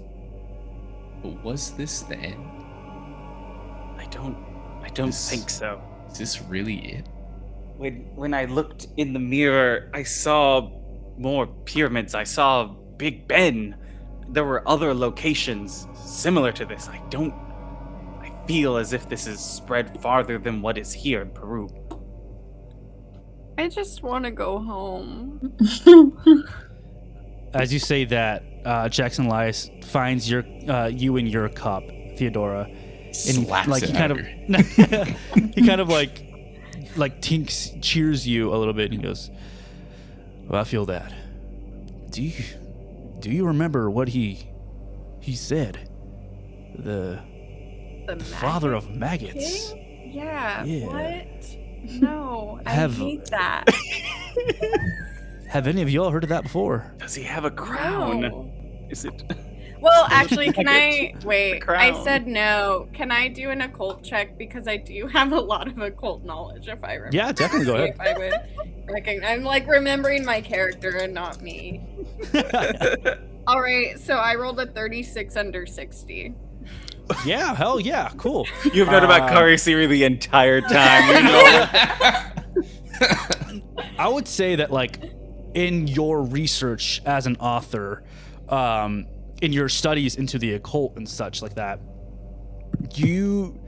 But was this the end? I don't think so. Is this really it? When I looked in the mirror, I saw more pyramids. I saw Big Ben. There were other locations similar to this. I feel as if this is spread farther than what is here in Peru. I just want to go home. As you say that, Jackson Lice finds you in your cup, Theodora, and Slaps he it kind at of her. he kind of like cheers you a little bit, and he goes, "Well, I feel that. Do you remember what he said? The father of maggots." King? Yeah. Yeah. What? No, I Have- hate that. Have any of y'all heard of that before? Does he have a crown? No. Is it? Well, actually, can I wait? crown. I said no. Can I do an occult check because I do have a lot of occult knowledge? If I remember, Yeah, definitely go ahead. If I would recognize, I'm like remembering my character and not me. All right, so I rolled a 36 under 60. Yeah, hell yeah, cool. You've known about curry Siri the entire time. You know. I would say that, like, in your research as an author, in your studies into the occult and such like that, you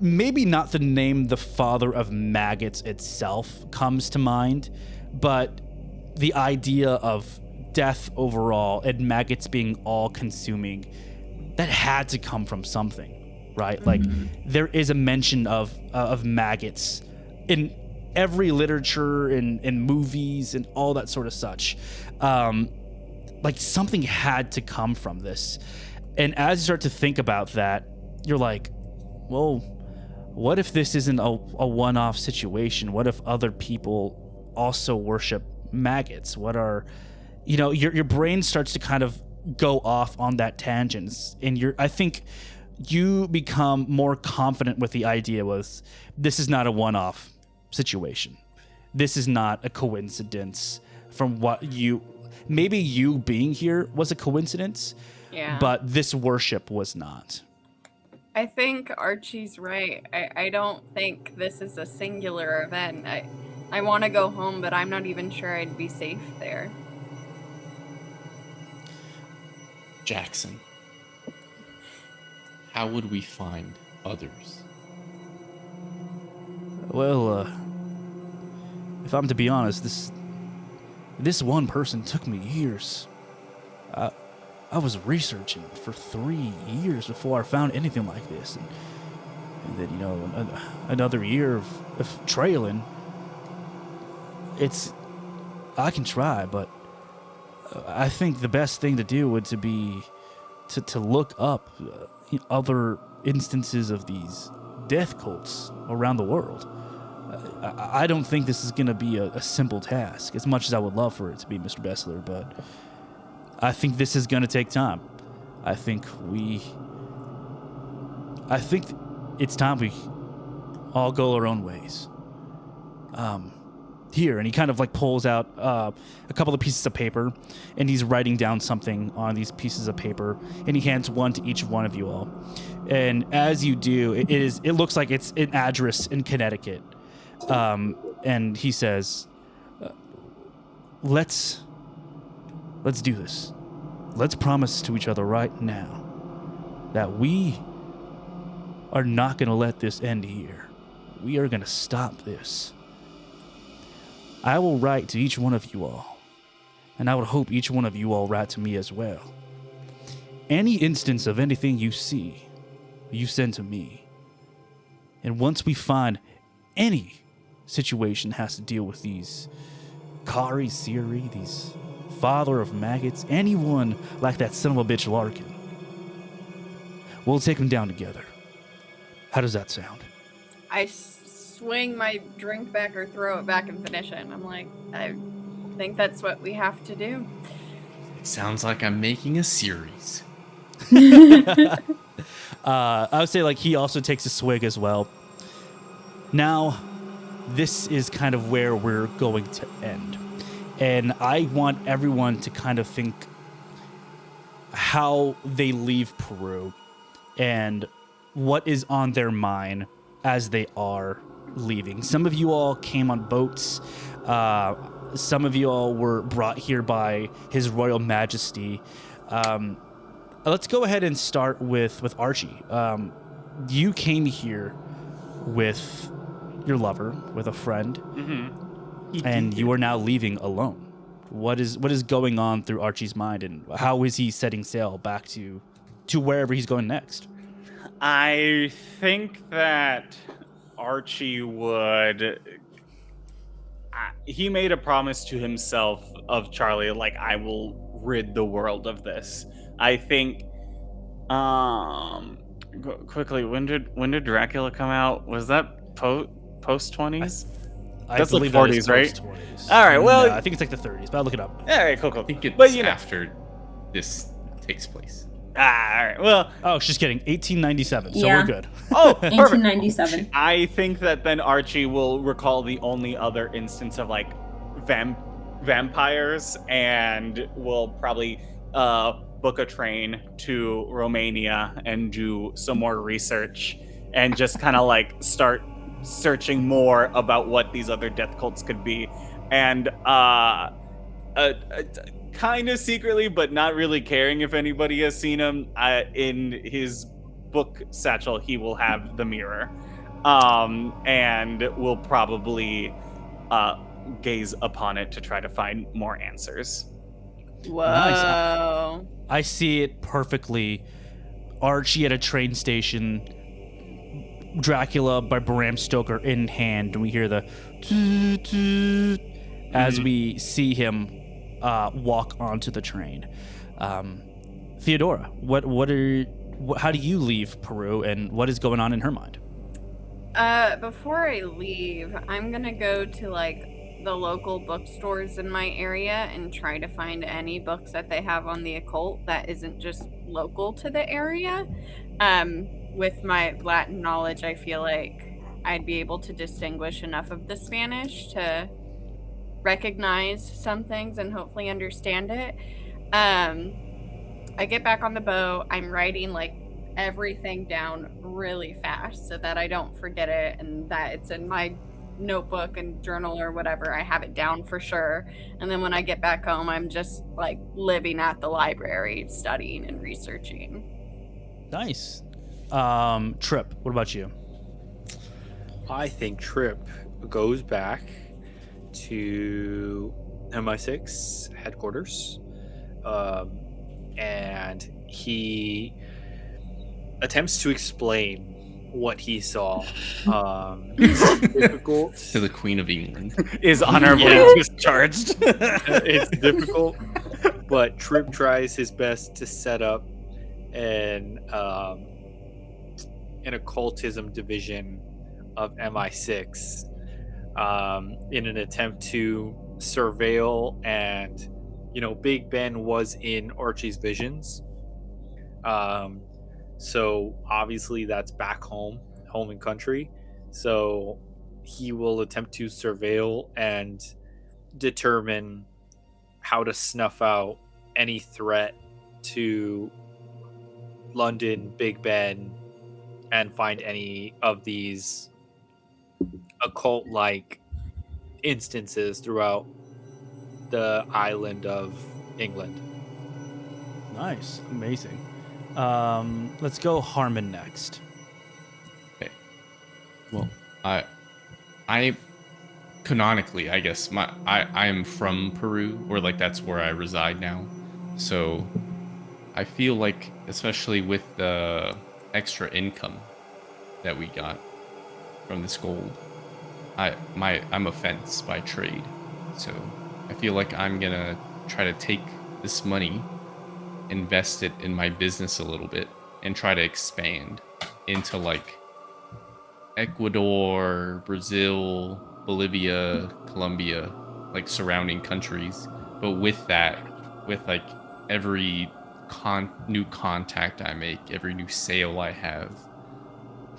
maybe not the name the father of maggots itself comes to mind, but the idea of death overall and maggots being all consuming, that had to come from something, right? Mm-hmm. Like, there is a mention of maggots in every literature and movies and all that sort of such. Like, something had to come from this. And as you start to think about that, you're like, well, what if this isn't a one-off situation? What if other people also worship maggots? What are, your brain starts to kind of go off on that tangent. And I think you become more confident with the idea was, this is not a one-off situation. This is not a coincidence from what maybe you being here was a coincidence, Yeah. but this worship was not. I think Archie's right. I don't think this is a singular event. I want to go home, but I'm not even sure I'd be safe there. Jackson, how would we find others? Well, if I'm to be honest, this one person took me years. I was researching for 3 years before I found anything like this. And then, another year of trailing. I can try, but I think the best thing to do would to to look up other instances of these death cults around the world. I don't think this is going to be a simple task, as much as I would love for it to be, Mr. Bessler, but I think this is going to take time. I think it's time we all go our own ways. Here, and he kind of like pulls out a couple of pieces of paper, and he's writing down something on these pieces of paper, and he hands one to each one of you all. And as you do, it looks like it's an address in Connecticut. And he says, let's do this. Let's promise to each other right now that we are not going to let this end here. We are going to stop this. I will write to each one of you all, and I would hope each one of you all write to me as well. Any instance of anything you see, you send to me. And once we find any situation has to deal with these Kari, Siri, these father of maggots, anyone like that son of a bitch Larkin, we'll take them down together. How does that sound? I swing my drink back or throw it back and finish it. And I'm like, I think that's what we have to do. Sounds like I'm making a series. I would say like he also takes a swig as well. Now, this is kind of where we're going to end. And I want everyone to kind of think how they leave Peru and what is on their mind as they are leaving. Some of you all came on boats. Some of you all were brought here by His Royal Majesty. Let's go ahead and start with Archie. You came here with your lover, with a friend, and you are now leaving alone. What is going on through Archie's mind, and how is he setting sail back to wherever he's going next? I think that Archie would... he made a promise to himself of Charlie, like, I will rid the world of this. I think... quickly, when did Dracula come out? Was that post 20s? That's like 40s, right? All right, well... No, I think it's like the 30s, but I'll look it up. All right, cool. I think it's but, after this takes place. All right, well... Oh, just kidding. 1897, so Yeah. we're good. Oh, perfect. 1897. I think that then Archie will recall the only other instance of, like, vampires, and will probably book a train to Romania and do some more research and just kind of, like, start searching more about what these other death cults could be. And kind of secretly, but not really caring if anybody has seen him, in his book satchel, he will have the mirror. And will probably gaze upon it to try to find more answers. Whoa. Nice. I see it perfectly. Archie at a train station, Dracula by Bram Stoker in hand, and we hear the toot, toot, as we see him walk onto the train. Theodora, how do you leave Peru, and what is going on in her mind? Before I leave, I'm gonna go to like the local bookstores in my area and try to find any books that they have on the occult that isn't just local to the area. With my Latin knowledge, I feel like I'd be able to distinguish enough of the Spanish to recognize some things and hopefully understand it. I get back on the boat. I'm writing like everything down really fast so that I don't forget it and that it's in my notebook and journal or whatever. I have it down for sure. And then when I get back home, I'm just like living at the library, studying and researching. Nice. Trip, what about you? I think Trip goes back to MI6 headquarters, and he attempts to explain what he saw. It's difficult. To the Queen of England. Is honorably discharged. It's difficult, but Trip tries his best to set up an occultism division of MI6 in an attempt to surveil, and Big Ben was in Archie's visions. So obviously that's back home and country. So he will attempt to surveil and determine how to snuff out any threat to London, Big Ben, and find any of these occult-like instances throughout the island of England. Nice. Amazing. Let's go Harmon next. Okay. Well, I canonically, I guess I am from Peru, or like that's where I reside now. So I feel like, especially with the extra income that we got from this gold, I'm a fence by trade. So I feel like I'm gonna try to take this money, invest it in my business a little bit, and try to expand into like Ecuador, Brazil, Bolivia, Colombia, like surrounding countries. But with that, with like every new contact I make, every new sale I have,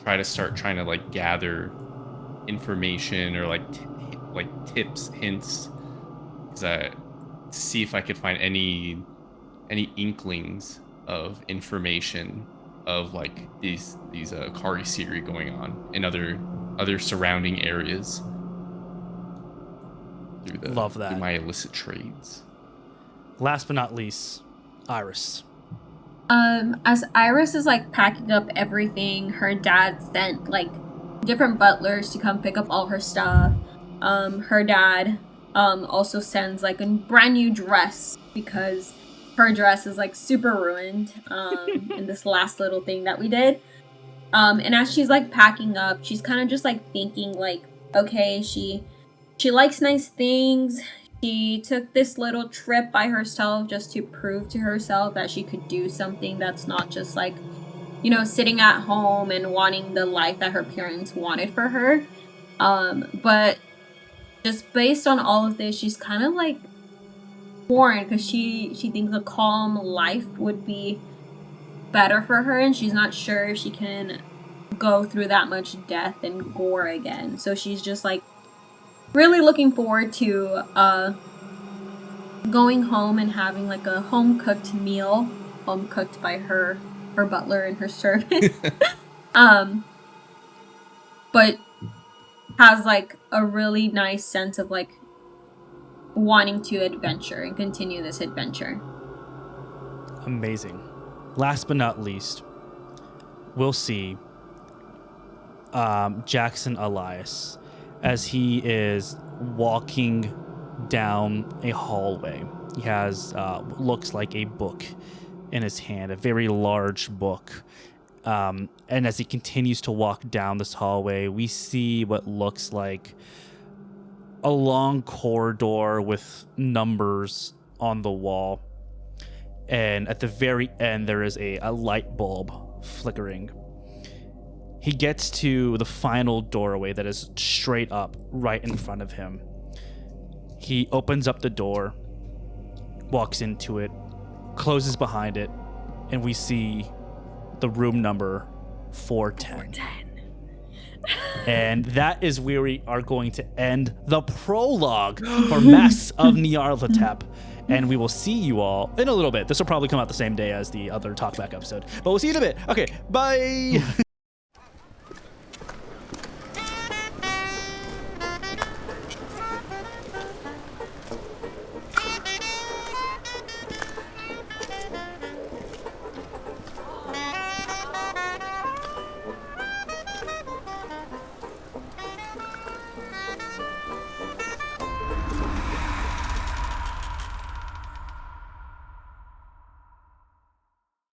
try to start trying to like gather information or like tips, hints, to see if I could find any inklings of information of like these Kari Siri going on in other surrounding areas Love that. through my illicit trades. Last but not least, Iris. As Iris is like packing up everything, her dad sent like different butlers to come pick up all her stuff. Her dad also sends like a brand new dress because her dress is like super ruined in this last little thing that we did. And as she's like packing up, she's kind of just like thinking like, okay, she likes nice things. She took this little trip by herself just to prove to herself that she could do something that's not just like, sitting at home and wanting the life that her parents wanted for her. But just based on all of this, she's kind of like torn because she thinks a calm life would be better for her, and she's not sure if she can go through that much death and gore again. So she's just like really looking forward to going home and having like a home cooked meal, home cooked by her butler and her servant. But has like a really nice sense of like wanting to adventure and continue this adventure. Amazing. Last but not least, we'll see Jackson Elias as he is walking down a hallway. He has looks like a book in his hand, a very large book. And as he continues to walk down this hallway, we see what looks like a long corridor with numbers on the wall. And at the very end, there is a light bulb flickering. He gets to the final doorway that is straight up right in front of him. He opens up the door, walks into it, closes behind it, and we see the room number 410. And that is where we are going to end the prologue for Masks of Nyarlathotep. And we will see you all in a little bit. This will probably come out the same day as the other Talkback episode. But we'll see you in a bit. Okay, bye.